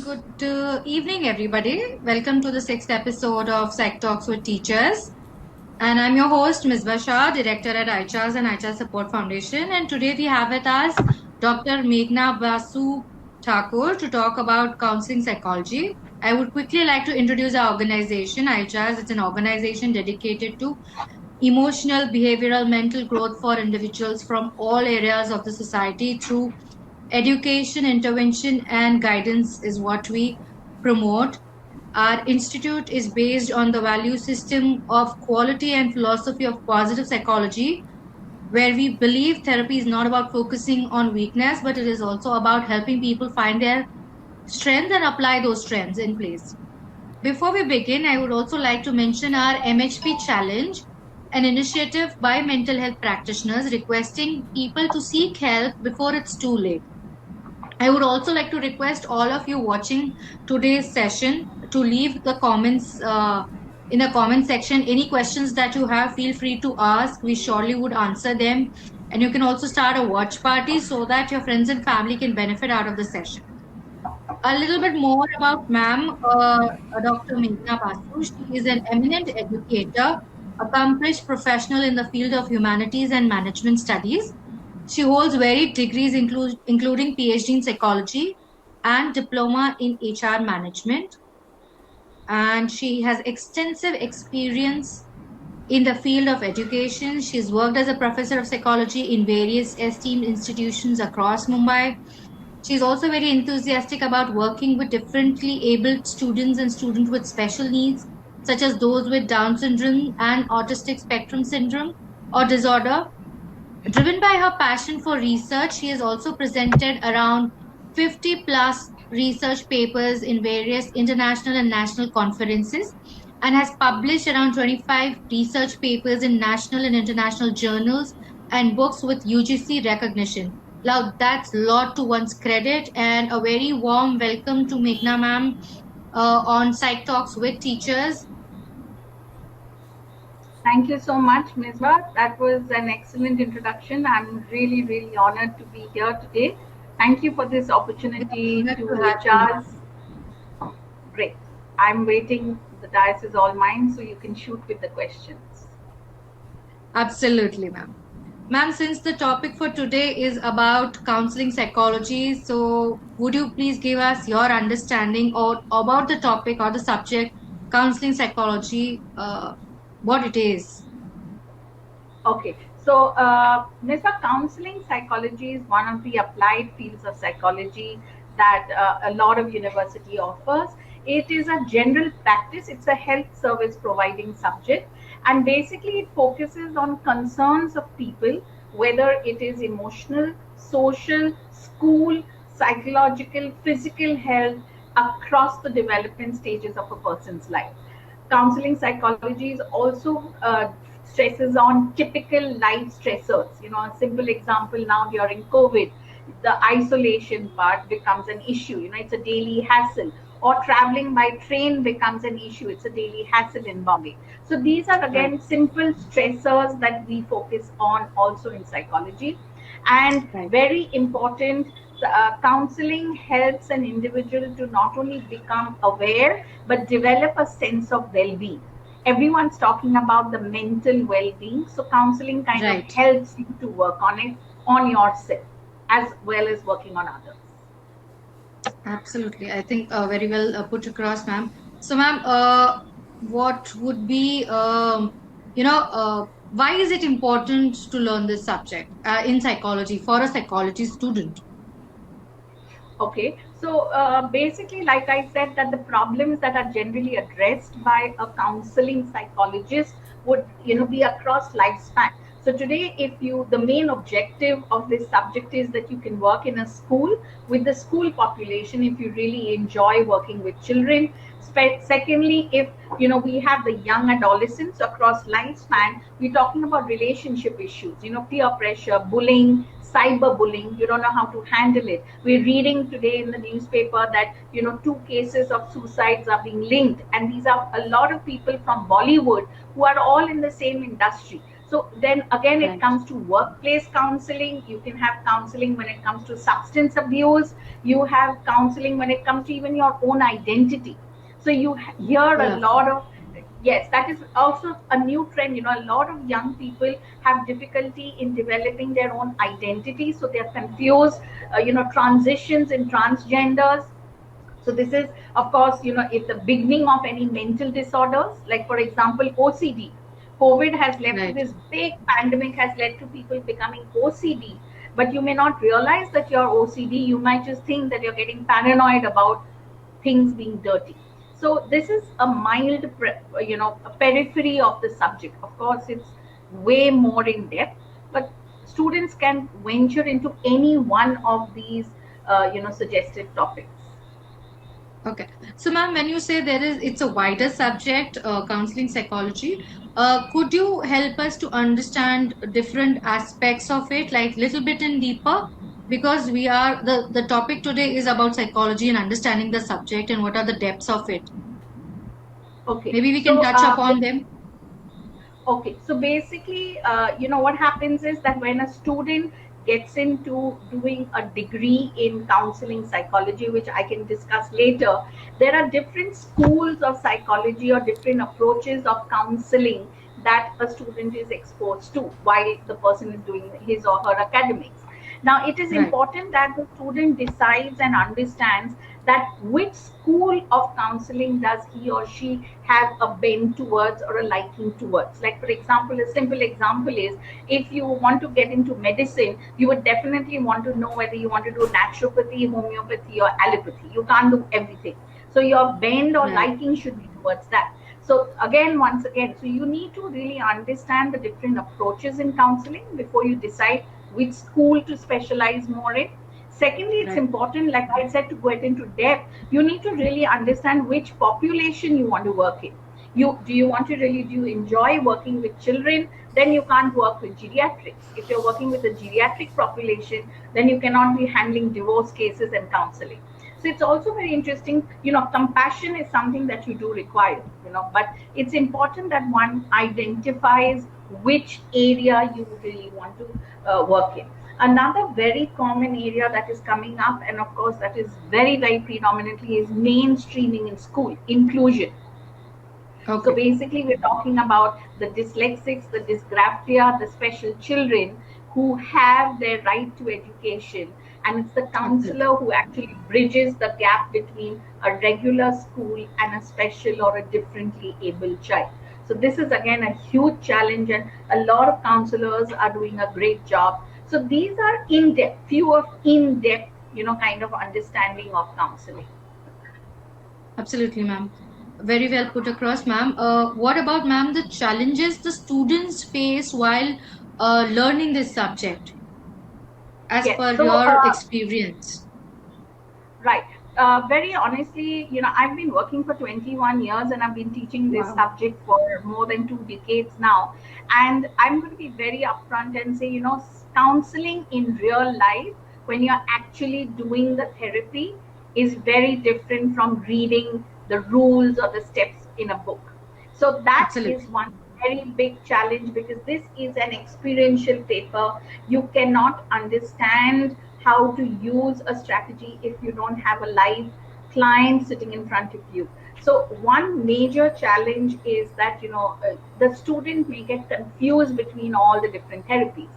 Good evening, everybody. Welcome to the sixth episode of Psych Talks with Teachers. And I'm your host, Ms. Shah, Director at ICHAS and ICHAS Support Foundation. And today we have with us Dr. Meghna Basu Thakur to talk about counseling psychology. I would quickly like to introduce our organization. ICHAS is an organization dedicated to emotional, behavioral, mental growth for individuals from all areas of the society through education, intervention, and guidance is what we promote. Our institute is based on the value system of quality and philosophy of positive psychology, where we believe therapy is not about focusing on weakness, but it is also about helping people find their strength and apply those strengths in place. Before we begin, I would also like to mention our MHP challenge, an initiative by mental health practitioners requesting people to seek help before it's too late. I would also like to request all of you watching today's session to leave the comments in the comment section. Any questions that you have, feel free to ask. We surely would answer them. And you can also start a watch party so that your friends and family can benefit out of the session. A little bit more about ma'am, Dr. Meghna Basu. She is an eminent educator, accomplished professional in the field of humanities and management studies. She holds varied degrees, including PhD in psychology and diploma in HR management. And she has extensive experience in the field of education. She's worked as a professor of psychology in various esteemed institutions across Mumbai. She's also very enthusiastic about working with differently abled students and students with special needs, such as those with Down syndrome and autistic spectrum syndrome or disorder. Driven by her passion for research, she has also presented around 50 plus research papers in various international and national conferences and has published around 25 research papers in national and international journals and books with UGC recognition. Now, that's a lot to one's credit, and a very warm welcome to Meghna ma'am on Psych Talks with Teachers. Thank you so much, Misbah. That was an excellent introduction. I'm really, really honored to be here today. Thank you for this opportunity Honored to to have you. recharge. Great. I'm waiting. The dais is all mine, so you can shoot with the questions. Absolutely, ma'am. Ma'am, since the topic for today is about counseling psychology, so would you please give us your understanding or about the topic or the subject counseling psychology, what it is? Okay, so Nisa, counseling psychology is one of the applied fields of psychology that a lot of university offers. It is a general practice. It's a health service providing subject, and basically it focuses on concerns of people, whether it is emotional, social, school, psychological, physical health across the development stages of a person's life. Counseling psychology is also stresses on typical life stressors. You know, a simple example now during COVID, the isolation part becomes an issue. You know, it's a daily hassle. Or traveling by train becomes an issue. It's a daily hassle in Bombay. So these are Right, again simple stressors that we focus on also in psychology. And right, very important, counseling helps an individual to not only become aware but develop a sense of well-being. Everyone's talking about the mental well-being, so counseling kind of right. helps you to work on it, on yourself as well as working on others. Absolutely. I think very well put across, ma'am. So, ma'am, what would be, why is it important to learn this subject in psychology for a psychology student? Okay, so basically, like I said, that the problems that are generally addressed by a counseling psychologist would, be across lifespan. So today, if you, the main objective of this subject is that you can work in a school with the school population if you really enjoy working with children. Secondly, if we have the young adolescents across lifespan, we're talking about relationship issues, peer pressure, bullying, cyberbullying. You don't know how to handle it. We're reading today in the newspaper that two cases of suicides are being linked, and these are a lot of people from Bollywood who are all in the same industry. So then again, it Right. comes to workplace counseling. You can have counseling when it comes to substance abuse. You have counseling when it comes to even your own identity. So you hear a Well, of course. lot of, yes, that is also a new trend. A lot of young people have difficulty in developing their own identity. So they're confused, transitions in transgenders. So this is, of course, if the beginning of any mental disorders, like for example, OCD. COVID has led to Right. this big pandemic, has led to people becoming OCD, but you may not realize that you're OCD. You might just think that you're getting paranoid about things being dirty. So this is a mild, a periphery of the subject. Of course, it's way more in depth, but students can venture into any one of these, suggested topics. Okay. So, ma'am, when you say it's a wider subject, counseling psychology, could you help us to understand different aspects of it, like little bit in deeper? Because the topic today is about psychology and understanding the subject and what are the depths of it. Okay, Maybe we can so touch upon them. okay, so basically, what happens is that when a student gets into doing a degree in counseling psychology, which I can discuss later, there are different schools of psychology or different approaches of counseling that a student is exposed to while the person is doing his or her academics. Now, it is Right. important that the student decides and understands that which school of counseling does he or she have a bent towards or a liking towards. Like, for example, a simple example is, if you want to get into medicine, you would definitely want to know whether you want to do naturopathy, homeopathy, or allopathy. You can't do everything. So your bend or Right. liking should be towards that. So again, once again, so you need to really understand the different approaches in counseling before you decide which school to specialize more in. Secondly, it's Right. important, like I said, to get into depth. You need to really understand which population you want to work in. You want to really, do you enjoy working with children? Then you can't work with geriatrics. If you're working with a geriatric population, then you cannot be handling divorce cases and counseling. So it's also very interesting. Compassion is something that you do require. But it's important that one identifies which area you really want to work in. Another very common area that is coming up, and of course that is very, very predominantly, is mainstreaming in school, inclusion. So Okay. basically, we're talking about the dyslexics, the dysgraphia, the special children who have their right to education. And it's the Absolutely. counselor who actually bridges the gap between a regular school and a special or a differently able child. So this is again a huge challenge, and a lot of counselors are doing a great job. So these are in depth, few of in depth, kind of understanding of counseling. Absolutely, ma'am. Very well put across, ma'am. What about, ma'am, the challenges the students face while learning this subject, as Yes. per So your experience? right. Very honestly, I've been working for 21 years and I've been teaching this Wow. subject for more than 2 decades now. And I'm going to be very upfront and say, counseling in real life, when you're actually doing the therapy, is very different from reading the rules or the steps in a book. So that is Absolutely. one very big challenge, because this is an experiential paper. You cannot understand how to use a strategy if you don't have a live client sitting in front of you. So one major challenge is that the student may get confused between all the different therapies.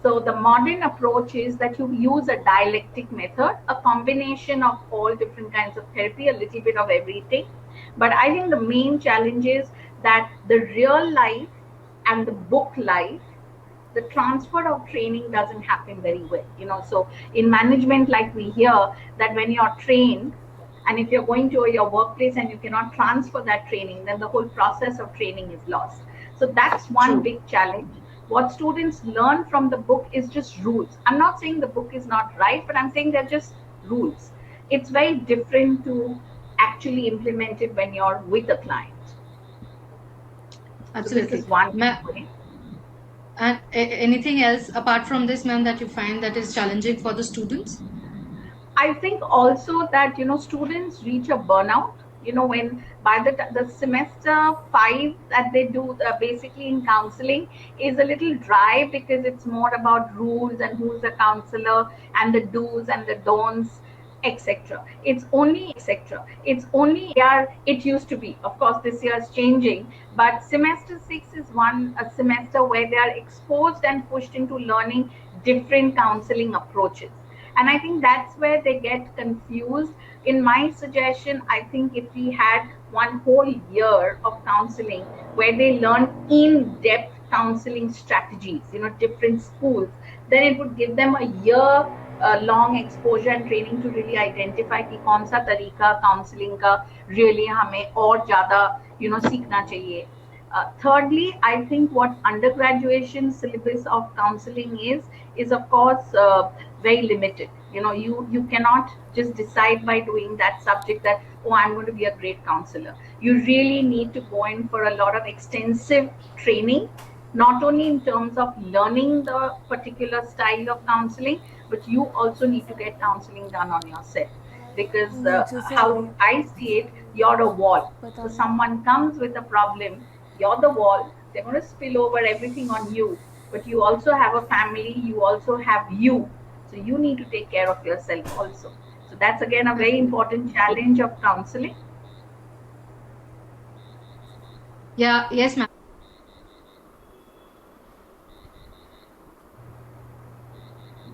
So the modern approach is that you use a dialectic method, a combination of all different kinds of therapy, a little bit of everything. But I think the main challenge is that the real life and the book life, the transfer of training doesn't happen very well. So in management, like we hear that when you're trained, and if you're going to your workplace and you cannot transfer that training, then the whole process of training is lost. So that's one True. big challenge. What students learn from the book is just rules. I'm not saying the book is not right, but I'm saying they're just rules. It's very different to actually implement it when you're with a client. So this Absolutely. is one Ma way. and anything else apart from this, ma'am, that you find that is challenging for the students? I think also that students reach a burnout. When by the semester 5 that they do basically in counseling is a little dry, because it's more about rules and who's a counselor and the do's and the don'ts, etc. It's only year it used to be. Of course, this year is changing, but semester 6 is one a semester where they are exposed and pushed into learning different counseling approaches. And I think that's where they get confused. In my suggestion, I think if we had one whole year of counseling where they learn in-depth counseling strategies, different schools, then it would give them a year long exposure and training to really identify कि कौन सा तरीका counselling का really हमें और ज़्यादा सीखना चाहिए. Thirdly, I think what undergraduation syllabus of counseling is of course very limited. You cannot just decide by doing that subject that, oh, I'm going to be a great counselor. You really need to go in for a lot of extensive training, not only in terms of learning the particular style of counseling, but you also need to get counseling done on yourself. Because how I see it, you're a wall. So someone comes with a problem, you're the wall, they're going to spill over everything on you. But you also have a family, you also have you. So you need to take care of yourself also. So that's again a very important challenge of counseling. Yeah, yes, ma'am.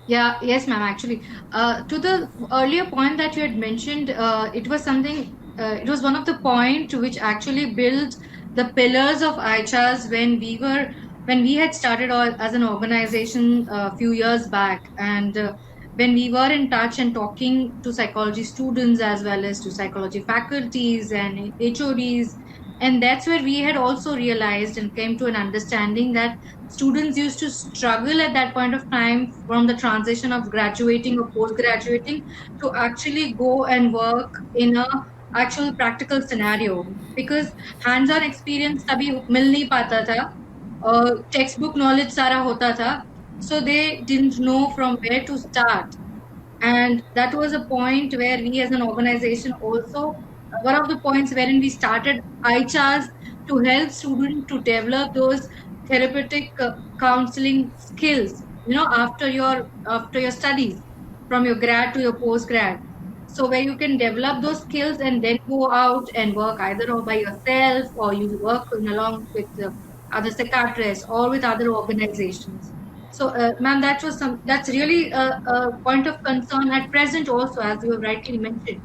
Yeah, yes, ma'am. Actually, to the earlier point that you had mentioned, it was something. It was one of the point which actually built the pillars of ICHAS when we had started as an organization a few years back, and when we were in touch and talking to psychology students as well as to psychology faculties and HODs. And that's where we had also realized and came to an understanding that students used to struggle at that point of time from the transition of graduating or post graduating to actually go and work in a actual practical scenario, because hands on experience तभी मिल नहीं पाता था, textbook knowledge सारा होता था, so they didn't know from where to start. And that was a point where we as an organization also, one of the points wherein we started iChas to help students to develop those therapeutic counseling skills, after your studies, from your grad to your post grad. So where you can develop those skills and then go out and work either or by yourself, or you work along with other psychiatrists or with other organizations. So, ma'am, that's really a point of concern at present also, as you have rightly mentioned.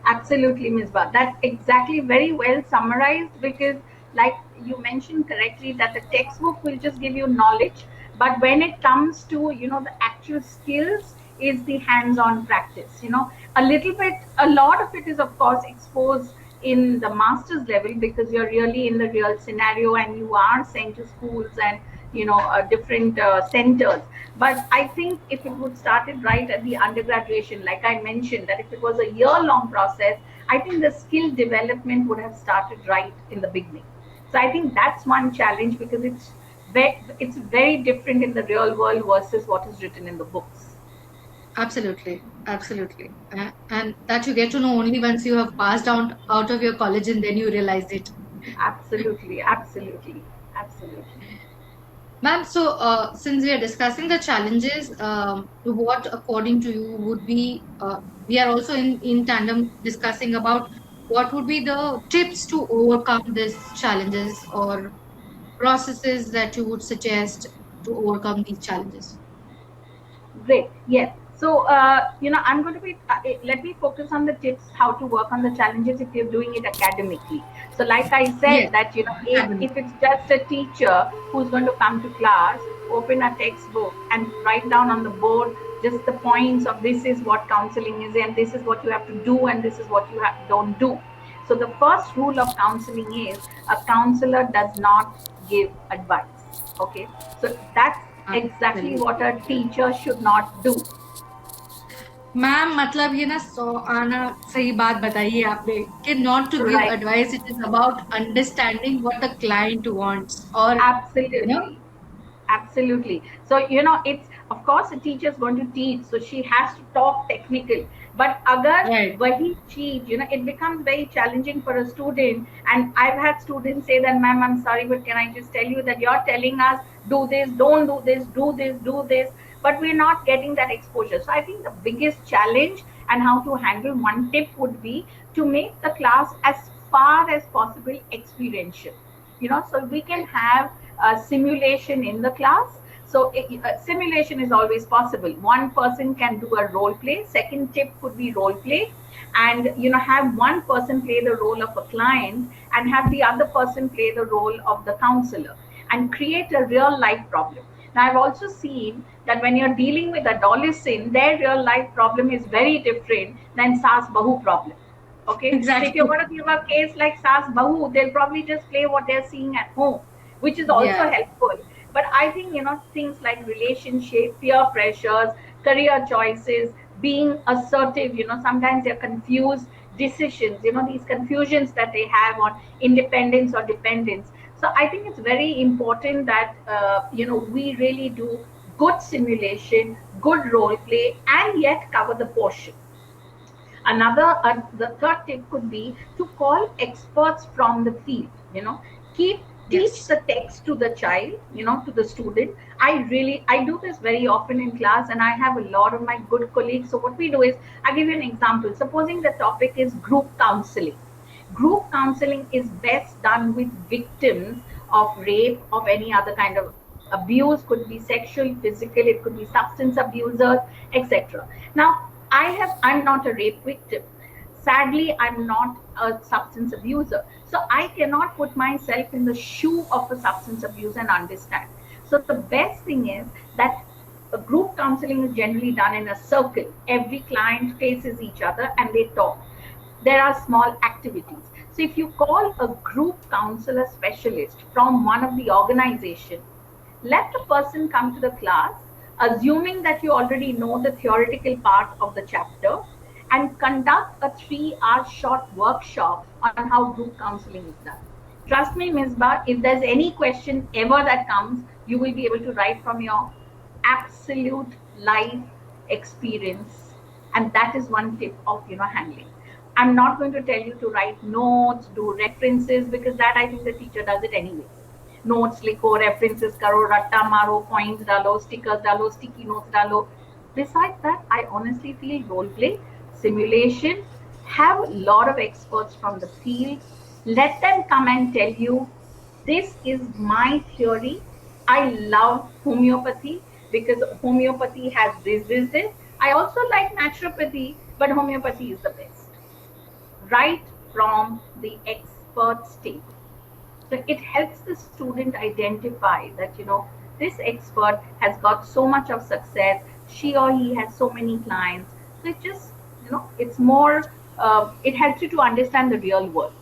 Absolutely, Ms. Ba. That's exactly very well summarized, because, like you mentioned correctly, that the textbook will just give you knowledge, but when it comes to the actual skills, is the hands-on practice. A lot of it is of course exposed in the master's level, because you're really in the real scenario and you are sent to schools and different centers. But I think if it would started right at the undergraduation, like I mentioned, that if it was a year-long process, I think the skill development would have started right in the beginning. So I think that's one challenge, because it's very different in the real world versus what is written in the books. Absolutely, absolutely, and that you get to know only once you have passed out of your college, and then you realize it. Absolutely, absolutely, absolutely. Ma'am, so since we are discussing the challenges, what according to you would be, we are also in tandem discussing about what would be the tips to overcome these challenges or processes that you would suggest to overcome these challenges? Great. Yes. So, I'm going to let me focus on the tips how to work on the challenges if you're doing it academically. So, like I said, Yes, that, academic. if it's just a teacher who's going to come to class, open a textbook and write down on the board just the points of this is what counseling is, and this is what you have to do, and this is what you don't do. So, the first rule of counseling is a counselor does not give advice. Okay. So, that's exactly what a teacher should not do. Ma'am, मतलब ये ना आना सही बात बताइए आपने कि not to give Right. advice, it is about understanding what the client wants, or Absolutely. Absolutely. So, it's of course a teacher is going to teach, so she has to talk technical, but agar Right. wahi cheez, it becomes very challenging for a student. And I've had students say that, ma'am, I'm sorry, but can I just tell you that you're telling us do this, don't do this, do this, do this, but we're not getting that exposure. So I think the biggest challenge and how to handle, one tip would be to make the class as far as possible experiential. So we can have a simulation in the class. So simulation is always possible. One person can do a role play. Second tip could be role play, and have one person play the role of a client and have the other person play the role of the counselor, and create a real life problem. Now I've also seen that when you're dealing with adolescent, their real life problem is very different than Saas Bahu problem. Okay, so if you're Exactly. going to give a case like Saas Bahu, they'll probably just play what they're seeing at home, which is also Yeah. helpful. But I think, things like relationship, peer pressures, career choices, being assertive, sometimes they're confused decisions, these confusions that they have on independence or dependence. So I think it's very important that, we really do good simulation, good role play, and yet cover the portion. The third tip could be to call experts from the field. Keep Teach Yes. the text to the child, to the student. I do this very often in class, and I have a lot of my good colleagues. So what we do is, I give you an example. Supposing the topic is group counseling. Group counseling is best done with victims of rape, of any other kind of abuse, could be sexual, physical, it could be substance abusers, etc. Now, I'm not a rape victim. Sadly, I'm not a substance abuser. So I cannot put myself in the shoe of a substance abuser and understand. So the best thing is that a group counseling is generally done in a circle. Every client faces each other and they talk. There are small activities. So if you call a group counselor specialist from one of the organization, let the person come to the class, assuming that you already know the theoretical part of the chapter, and conduct a 3 hour short workshop on how group counseling is done. Trust me, Ms. Bar, if there's any question ever that comes, you will be able to write from your absolute life experience. And that is one tip of handling. I'm not going to tell you to write notes, do references, because that I think the teacher does it anyway. Notes लिखो, references करो, रट्टा मारो, points डालो, stickers डालो, sticky notes डालो. Besides that, I honestly feel role play, simulation, have a lot of experts from the field. Let them come and tell you, this is my theory. I love homeopathy because homeopathy has this. I also like naturopathy, but homeopathy is the best. Right from the expert's table. So it helps the student identify that, this expert has got so much of success, she or he has so many clients. So it just, it's more, it helps you to understand the real world.